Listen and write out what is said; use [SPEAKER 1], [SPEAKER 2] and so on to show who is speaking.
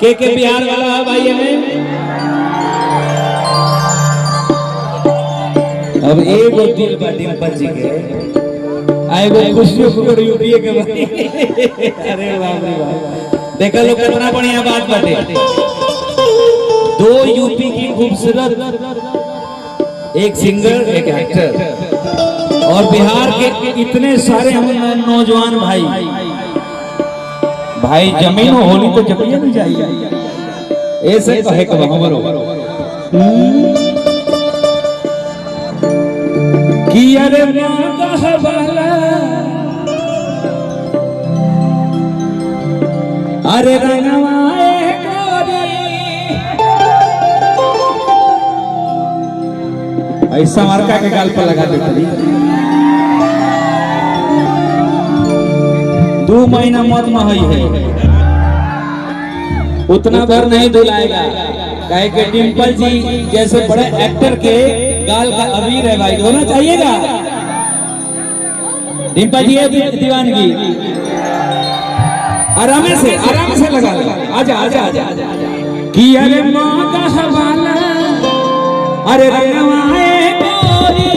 [SPEAKER 1] के बिहार वाला है भाई में। अब एगो दिल बा डिंपल जी के आएगो खुशियों को यूपी के भाई। अरे बाप रे बाप, देखा लो कितना बढ़िया बात बाटे। दो यूपी की खूबसूरत, एक सिंगर एक एक्टर, और बिहार के इतने सारे हम नौजवान भाई भाई जमीन होली तो जब नहीं जाइए ऐसे कहे कब हमरो कि अरे कहवाला अरे रंगवाए गोरी ऐसा मार्का के गाल पर लगा देती। 2 महीना मत महई है, उतना भर नहीं धुलाएगा। कहे कि डिंपल जी जैसे बड़े एक्टर के गाल का अबीर है भाई, होना चाहिएगा। डिंपल जी है दीवानगी, आराम से लगा आजा आजा आजा कि अरे माँ का हवाला अरे रंगवाए गोरी